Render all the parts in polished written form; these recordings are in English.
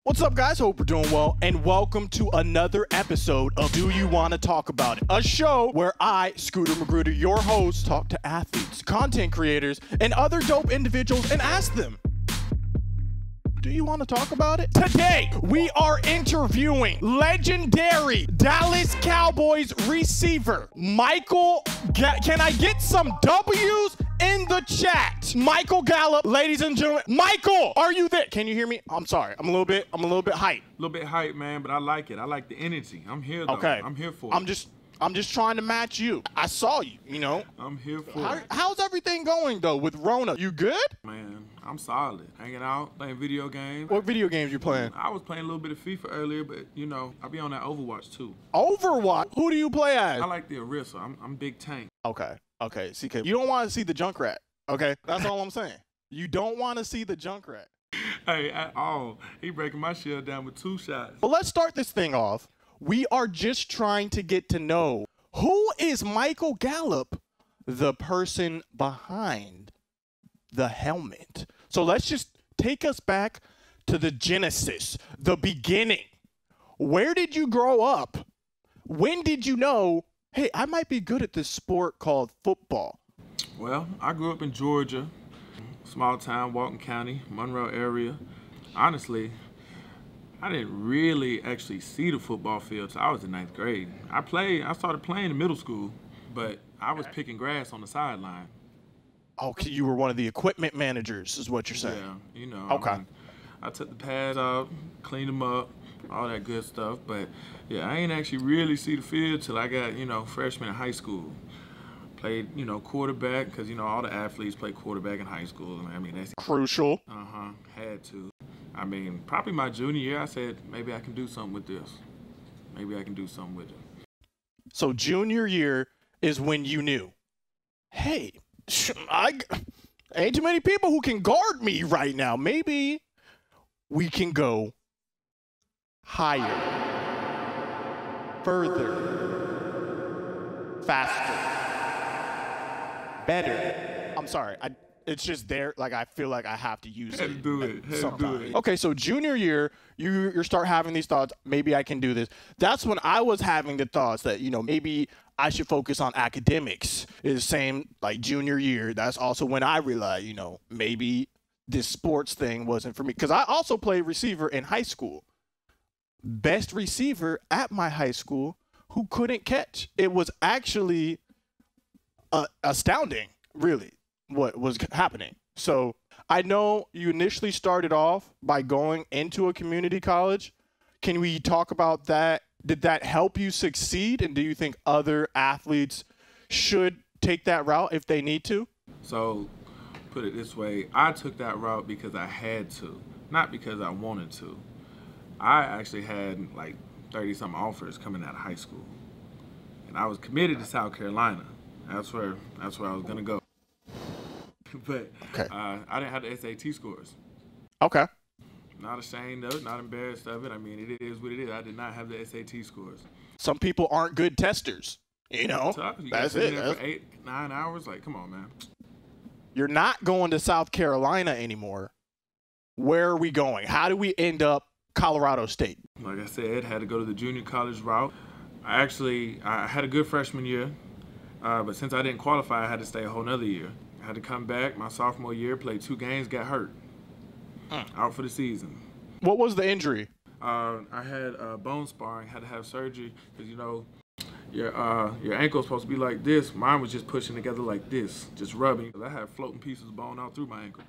What's up, guys? Hope we're doing well, and welcome to another episode of Do You Want to Talk About It? A show where I, Scooter Magruder, your host, talk to athletes, content creators, and other dope individuals and ask them, do you want to talk about it? Today, we are interviewing legendary Dallas Cowboys receiver, Michael. Can I get some W's in the chat? Michael Gallup, ladies and gentlemen. Michael, are you there? Can you hear me? I'm sorry. I'm a little bit hyped. A little bit hype, man, but I like it. I like the energy. I'm here, though. Okay. I'm here for it. I'm just trying to match you. I saw you, you know. I'm here for it. How's everything going, though, with Rona? You good? Man, I'm solid. Hanging out, playing video games. What video games you playing? I was playing a little bit of FIFA earlier, but, you know, I'll be on that Overwatch, too. Overwatch? Who do you play as? I like the Orisa. I'm big tank. Okay, CK. You don't want to see the Junkrat, okay? That's all I'm saying. You don't want to see the Junkrat. Hey, at all. He breaking my shield down with 2 shots. Well, let's start this thing off. We are just trying to get to know who is Michael Gallup, the person behind the helmet. So let's just take us back to the genesis, the beginning. Where did you grow up? When did you know, hey, I might be good at this sport called football? Well, I grew up in Georgia, small town, Walton County, Monroe area. Honestly, I didn't really actually see the football field till I was in 9th grade. I started playing in middle school, but I was picking grass on the sideline. Okay, you were one of the equipment managers is what you're saying. Yeah, you know. Okay. I took the pads out, cleaned them up, all that good stuff. But, yeah, I ain't actually really see the field till I got, you know, freshman in high school. Played, you know, quarterback because, you know, all the athletes play quarterback in high school. I mean, that's crucial. Had to. I mean, probably my junior year, I said, maybe I can do something with this. Maybe I can do something with it. So junior year is when you knew, hey, ain't too many people who can guard me right now. Maybe we can go higher, further, faster, better. I'm sorry. It's just there, like I feel like I have to use it. Had to do it. Okay, so junior year, you start having these thoughts, maybe I can do this. That's when I was having the thoughts that, you know, maybe I should focus on academics. Is same like junior year. That's also when I realized, you know, maybe this sports thing wasn't for me. Because I also played receiver in high school. Best receiver at my high school who couldn't catch. It was actually astounding, really, what was happening. So I know you initially started off by going into a community college. Can we talk about that? Did that help you succeed? And do you think other athletes should take that route if they need to? So put it this way, I took that route because I had to, not because I wanted to. I actually had like 30-something offers coming out of high school. And I was committed to South Carolina. That's where I was going to go. But okay. I didn't have the SAT scores. Okay. Not ashamed of it, not embarrassed of it. I mean, it is what it is. I did not have the SAT scores. Some people aren't good testers, you know. You That's it. There for 8-9 hours. Like, come on, man. You're not going to South Carolina anymore. Where are we going? How do we end up Colorado State? Like I said, had to go to the junior college route. I had a good freshman year, but since I didn't qualify, I had to stay a whole nother year. I had to come back my sophomore year, played 2 games, got hurt. Out for the season. What was the injury? I had bone sparring, had to have surgery because, you know, your ankle's supposed to be like this. Mine was just pushing together like this, just rubbing. I had floating pieces of bone out through my ankle.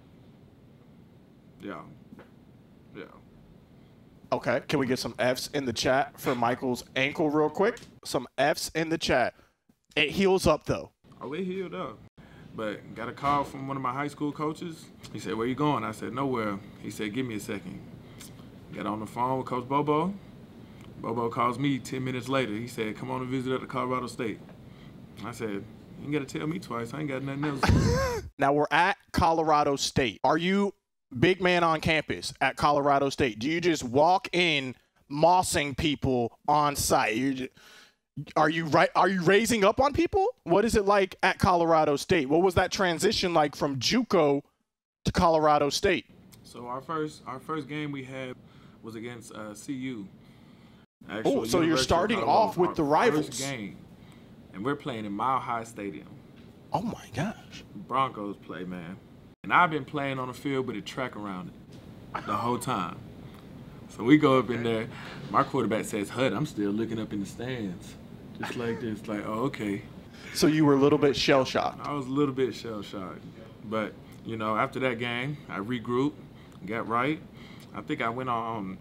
Yeah. Okay, can we get some F's in the chat for Michael's ankle real quick? Some F's in the chat. It heals up, though. Oh, it healed up. But got a call from one of my high school coaches. He said, where you going? I said, nowhere. He said, give me a second. Got on the phone with Coach Bobo. Bobo calls me 10 minutes later. He said, come on and visit at Colorado State. I said, you ain't got to tell me twice. I ain't got nothing else. Now, we're at Colorado State. Are you big man on campus at Colorado State? Do you just walk in mossing people on site? Are you raising up on people? What is it like at Colorado State? What was that transition like from JUCO to Colorado State? So our first game we had was against CU. Oh, so you're starting off with the rivals. First game, and we're playing in Mile High Stadium. Oh my gosh. Broncos play, man. And I've been playing on the field with a track around it the whole time. So we go up in there. My quarterback says, "Hud, I'm still looking up in the stands." Just like this, like, oh, okay. So you were a little bit shell-shocked. I was a little bit shell-shocked. But, you know, after that game, I regrouped, got right. I think I went on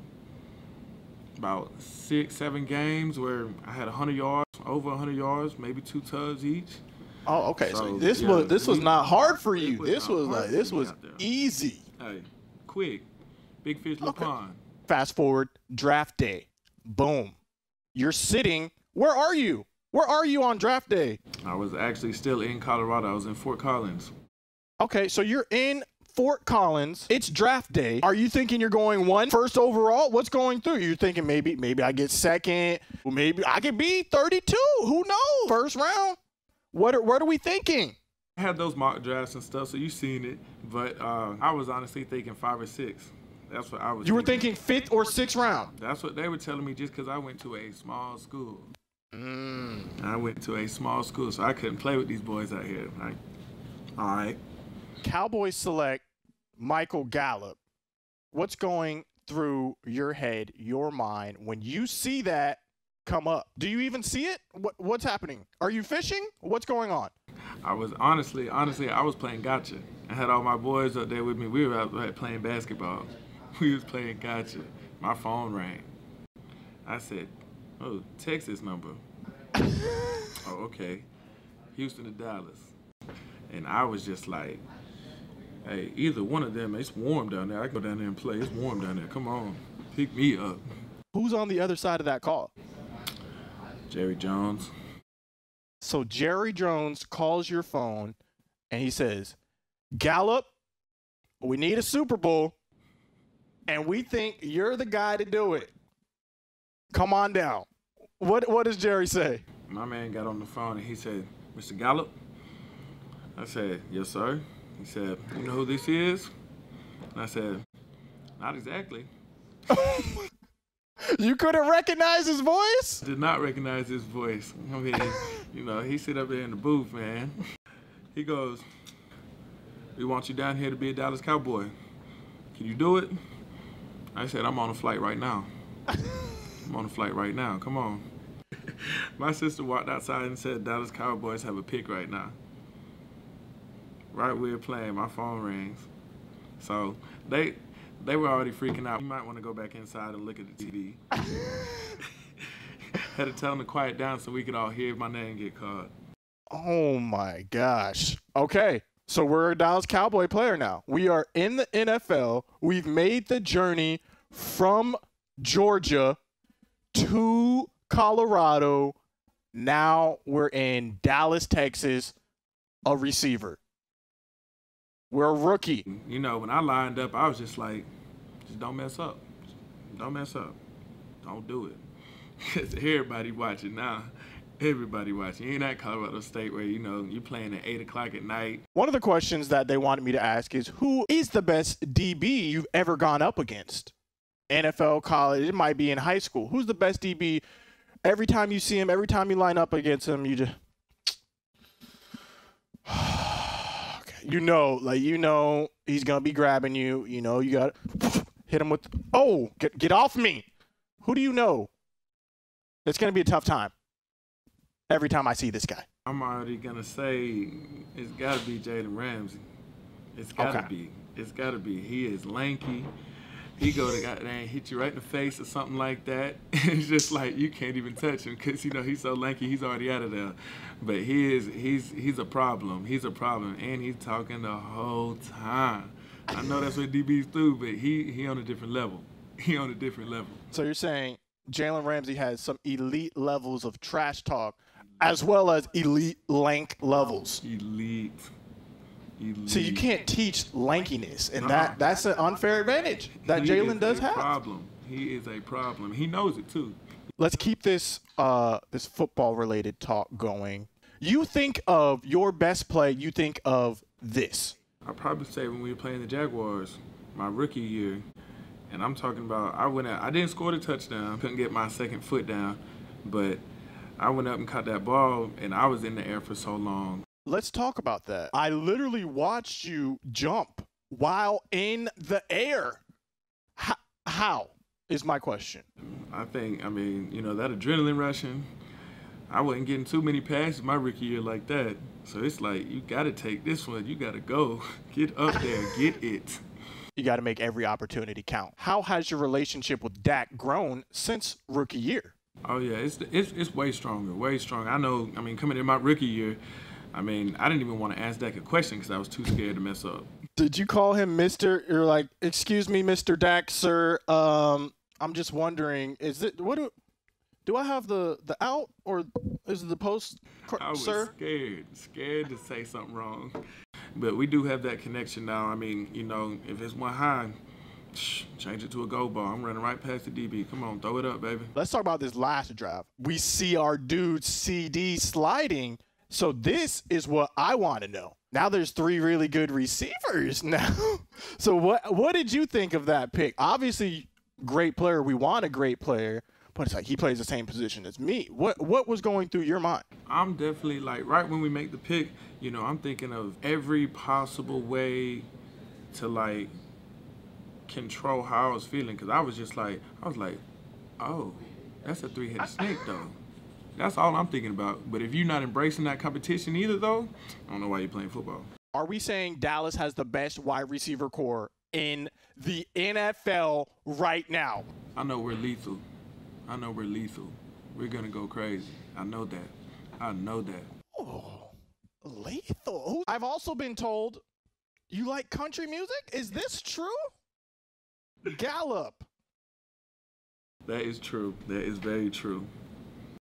about 6, 7 games where I had 100 yards, over 100 yards, maybe 2 tugs each. Oh, okay. So this was not hard for you. This was easy. Hey, quick, big fish, little pond. Fast forward, draft day, boom. You're sitting. Where are you? Where are you on draft day? I was actually still in Colorado. I was in Fort Collins. Okay, so you're in Fort Collins. It's draft day. Are you thinking you're going first overall? What's going through? You're thinking maybe I get second. Well, maybe I could be 32. Who knows? First round. What are we thinking? I had those mock drafts and stuff, so you've seen it. But I was honestly thinking 5 or 6. That's what I was. You were thinking 5th or 6th round. That's what they were telling me, just because I went to a small school. I went to a small school, so I couldn't play with these boys out here. All right. Cowboys select Michael Gallup. What's going through your head, your mind, when you see that come up? Do you even see it? What's happening? Are you fishing? What's going on? I was honestly, I was playing gotcha. I had all my boys up there with me. We were out playing basketball. We was playing gotcha. My phone rang. I said, "Oh, Texas number." Oh, okay. Houston to Dallas. And I was just like, hey, either one of them, it's warm down there. I can go down there and play. It's warm down there. Come on. Pick me up. Who's on the other side of that call? Jerry Jones. So Jerry Jones calls your phone, and he says, "Gallup, we need a Super Bowl, and we think you're the guy to do it. Come on down." What does Jerry say? My man got on the phone, and he said, "Mr. Gallup?" I said, "Yes, sir." He said, "You know who this is?" And I said, "Not exactly." You couldn't recognize his voice? Did not recognize his voice. I mean, you know, he sit up there in the booth, man. He goes, "We want you down here to be a Dallas Cowboy. Can you do it?" I said, "I'm on a flight right now. I'm on a flight right now. Come on." My sister walked outside and said, "Dallas Cowboys have a pick right now." Right, we were playing. My phone rings. So they were already freaking out. You might want to go back inside and look at the TV. Had to tell them to quiet down so we could all hear my name get called. Oh my gosh. Okay. So we're a Dallas Cowboy player now. We are in the NFL. We've made the journey from Georgia to Colorado. Now we're in Dallas, Texas, a receiver. We're a rookie. You know, when I lined up, I was just like, just don't mess up. Don't mess up. Don't do it. Because everybody watching now. Everybody watching. You ain't at Colorado State where, you know, you're playing at 8 o'clock at night. One of the questions that they wanted me to ask is, who is the best DB you've ever gone up against? NFL, college, it might be in high school. Who's the best DB? Every time you see him, every time you line up against him, you just... You know he's going to be grabbing you. You know, you got to hit him with, oh, get off me. Who do you know? It's going to be a tough time every time I see this guy. I'm already going to say it's got to be Jalen Ramsey. It's got to be. It's got to be. He is lanky. He go to goddamn hit you right in the face or something like that. It's just like you can't even touch him because, you know, he's so lanky, he's already out of there. But he's a problem. He's a problem, and he's talking the whole time. I know that's what DBs do, but he on a different level. He on a different level. So you're saying Jalen Ramsey has some elite levels of trash talk as well as elite lank levels. Elite. So you can't teach lankiness, and that's an unfair advantage that Jalen does have. Problem. He is a problem. He knows it too. Let's keep this this football-related talk going. You think of your best play, you think of this. I'd probably say when we were playing the Jaguars, my rookie year, And I'm talking about, I didn't score the touchdown, couldn't get my second foot down, but I went up and caught that ball, and I was in the air for so long. Let's talk about that. I literally watched you jump while in the air. How is my question? I mean, you know, that adrenaline rushing, I wasn't getting too many passes my rookie year like that. So it's like, you got to take this one. You got to go. Get up there. Get it. You got to make every opportunity count. How has your relationship with Dak grown since rookie year? Oh, yeah. It's way stronger. Way stronger. I know, I mean, coming in my rookie year, I mean, I didn't even want to ask Dak a question because I was too scared to mess up. Did you call him Mr.? You're like, excuse me, Mr. Dak, sir. I'm just wondering, do I have the out or is it the post, I was sir? scared to say something wrong. But we do have that connection now. I mean, you know, if it's one high, change it to a go ball. I'm running right past the DB. Come on, throw it up, baby. Let's talk about this last draft. We see our dude CeeDee sliding. So this is what I want to know. Now there's 3 really good receivers now. So what did you think of that pick? Obviously, great player. We want a great player. But it's like he plays the same position as me. What was going through your mind? I'm definitely like, right when we make the pick, you know, I'm thinking of every possible way to like control how I was feeling. Because I was like, oh, that's a 3-headed snake though. That's all I'm thinking about. But if you're not embracing that competition either though, I don't know why you're playing football. Are we saying Dallas has the best wide receiver core in the NFL right now? I know we're lethal. We're going to go crazy. I know that. Oh, lethal. I've also been told you like country music. Is this true? Gallup. That is true. That is very true.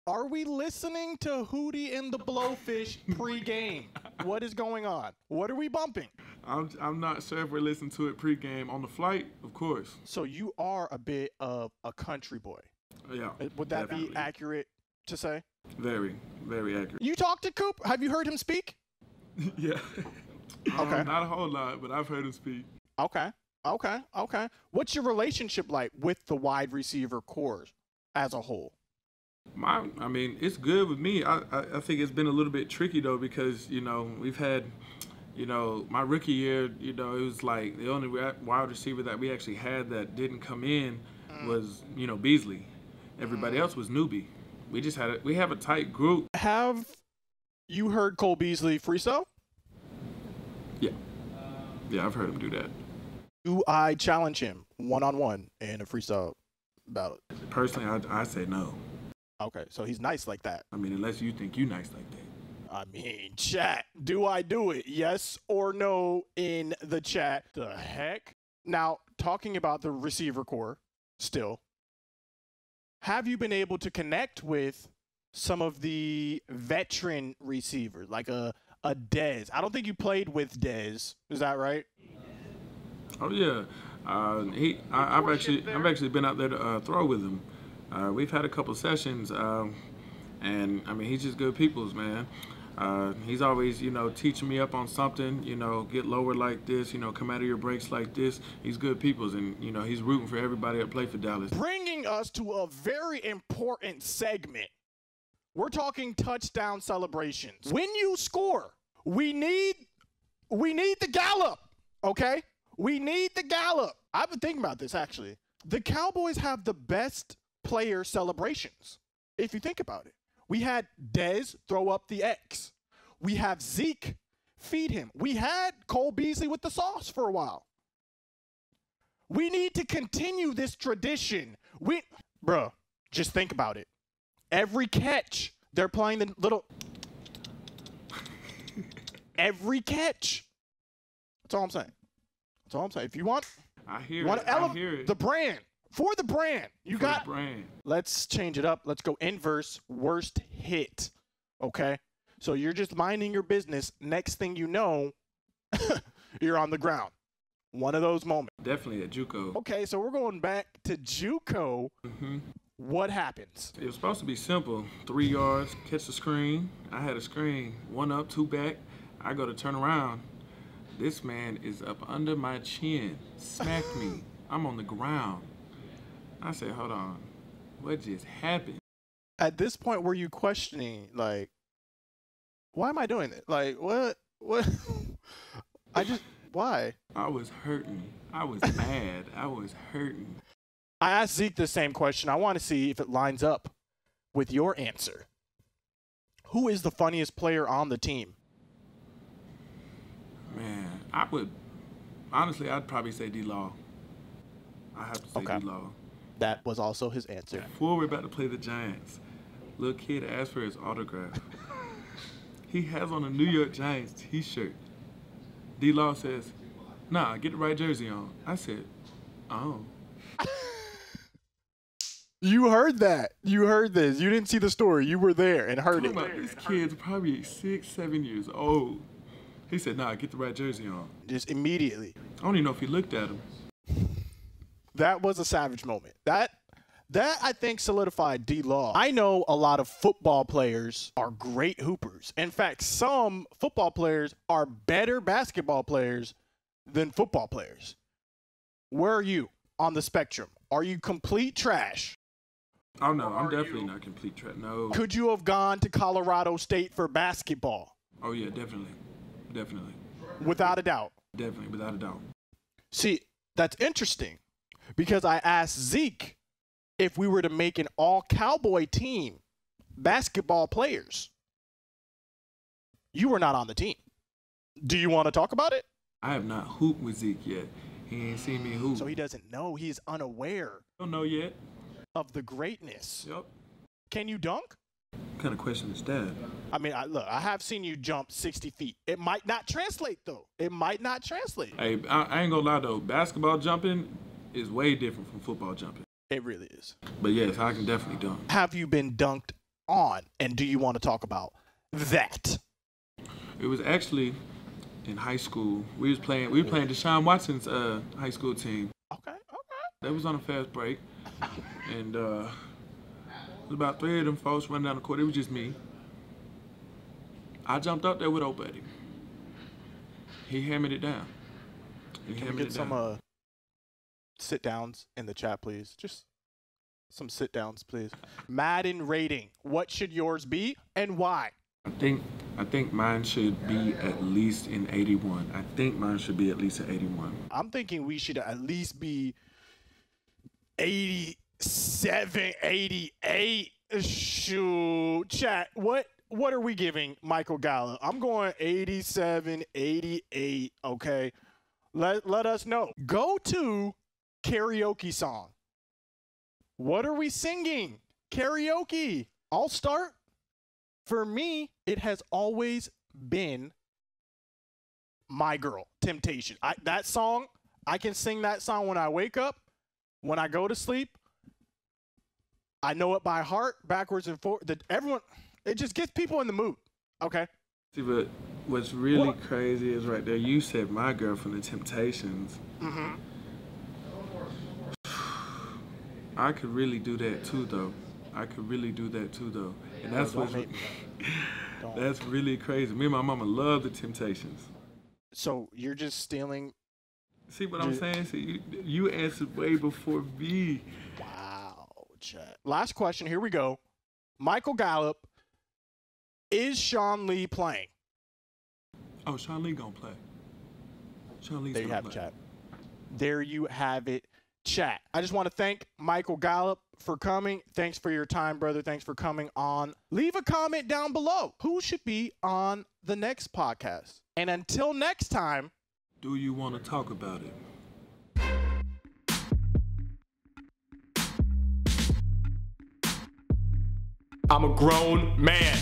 Are we listening to Hootie and the Blowfish pregame? What is going on? What are we bumping? I'm not sure if we're listening to it pregame. On the flight, of course. So you are a bit of a country boy. Yeah. Would that definitely be accurate to say? Very, very accurate. You talked to Coop? Have you heard him speak? Yeah. Okay. Not a whole lot, but I've heard him speak. Okay. What's your relationship like with the wide receiver cores as a whole? I mean, it's good with me. I think it's been a little bit tricky, though, because, you know, we've had, you know, my rookie year, you know, it was like the only wide receiver that we actually had that didn't come in was, you know, Beasley. Everybody else was newbie. We have a tight group. Have you heard Cole Beasley freestyle? Yeah. Yeah, I've heard him do that. Do I challenge him one-on-one in a freestyle battle? Personally, I say no. Okay, so he's nice like that. I mean, unless you think you nice like that. I mean, chat, do I do it? Yes or no in the chat. The heck? Now, talking about the receiver core still, have you been able to connect with some of the veteran receivers, like a Dez? I don't think you played with Dez. Is that right? Oh yeah, I've actually been out there to throw with him. We've had a couple sessions, and I mean he's just good peoples, man. He's always, you know, teaching me up on something, you know, get lower like this, you know, come out of your breaks like this. He's good peoples, and, you know, he's rooting for everybody that play for Dallas. Bringing us to a very important segment. We're talking touchdown celebrations. When you score, we need the Gallup, okay? We need the Gallup. I've been thinking about this, actually. The Cowboys have the best player celebrations, if you think about it. We had Dez throw up the X. We have Zeke feed him. We had Cole Beasley with the sauce for a while. We need to continue this tradition. Bro, just think about it. Every catch, they're playing the little... Every catch. That's all I'm saying. That's all I'm saying. If you want... I hear it. The brand. For the brand. Brand. Let's change it up. Let's go inverse worst hit. Okay? So you're just minding your business. Next thing you know, you're on the ground. One of those moments. Definitely at JUCO. Okay, so we're going back to JUCO. Mm-hmm. What happens? It was supposed to be simple. 3 yards, catch the screen. I had a screen. 1 up, 2 back. I go to turn around. This man is up under my chin. Smacked me. I'm on the ground. I said, hold on, what just happened? At this point, were you questioning, like, why am I doing it? Like, what? Why? I was hurting. I was mad. I was hurting. I asked Zeke the same question. I want to see if it lines up with your answer. Who is the funniest player on the team? Man, I'd probably say D-Law. I have to say D-Law. That was also his answer. Before we're about to play the Giants, little kid asked for his autograph. He has on a New York Giants t-shirt. D-Law says, nah, get the right jersey on. I said, oh. You heard that. You heard this. You didn't see the story. You were there and heard it. This kid's probably 6, 7 years old. He said, nah, get the right jersey on. Just immediately. I don't even know if he looked at him. That was a savage moment. That I think solidified D-Law. I know a lot of football players are great hoopers. In fact, some football players are better basketball players than football players. Where are you on the spectrum? Are you complete trash? Oh, no, I'm definitely not complete trash. No. Could you have gone to Colorado State for basketball? Oh, yeah, definitely. Definitely. Without a doubt. Definitely, without a doubt. See, that's interesting because I asked Zeke if we were to make an all-Cowboy team, basketball players. You were not on the team. Do you want to talk about it? I have not hooped with Zeke yet. He ain't seen me hoop. So he doesn't know. He's unaware. Don't know yet. Of the greatness. Yep. Can you dunk? What kind of question is that? I mean, look, I have seen you jump 60 feet. It might not translate, though. It might not translate. Hey, I ain't gonna lie, though. Basketball jumping is way different from football jumping. It really is. But, yes, I can definitely dunk. Have you been dunked on, and do you want to talk about that? It was actually in high school. We were playing Deshaun Watson's high school team. Okay. That was on a fast break. And there was about 3 of them folks running down the court. It was just me. I jumped up there with old buddy. He hammered it down. Can we get some sit-downs in the chat, please? Just some sit-downs, please. Madden rating. What should yours be and why? I think mine should be at least an 81. I think mine should be at least an 81. I'm thinking we should at least be 87, 88. Shoot. Chat, what are we giving Michael Gallup? I'm going 87, 88, okay? Let us know. Go to karaoke song. What are we singing? Karaoke. I'll start. For me, it has always been My Girl, Temptation. That song, I can sing that song when I wake up, when I go to sleep. I know it by heart, backwards and forward. It just gets people in the mood. Okay. See, but what's really crazy is right there, you said My Girl from the Temptations. Mm-hmm. I could really do that too, though. And that's that's really crazy. Me and my mama love the Temptations. So you're just stealing. See what I'm saying? See, you answered way before me. Wow, chat. Last question. Here we go. Michael Gallup, is Sean Lee playing? Oh, Sean Lee gonna play. Sean Lee's there you gonna have play. it, chat. There you have it, chat. I just want to thank Michael Gallup for coming. Thanks for your time, brother. Thanks for coming on. Leave a comment down below. Who should be on the next podcast? And until next time, do you want to talk about it? I'm a grown man.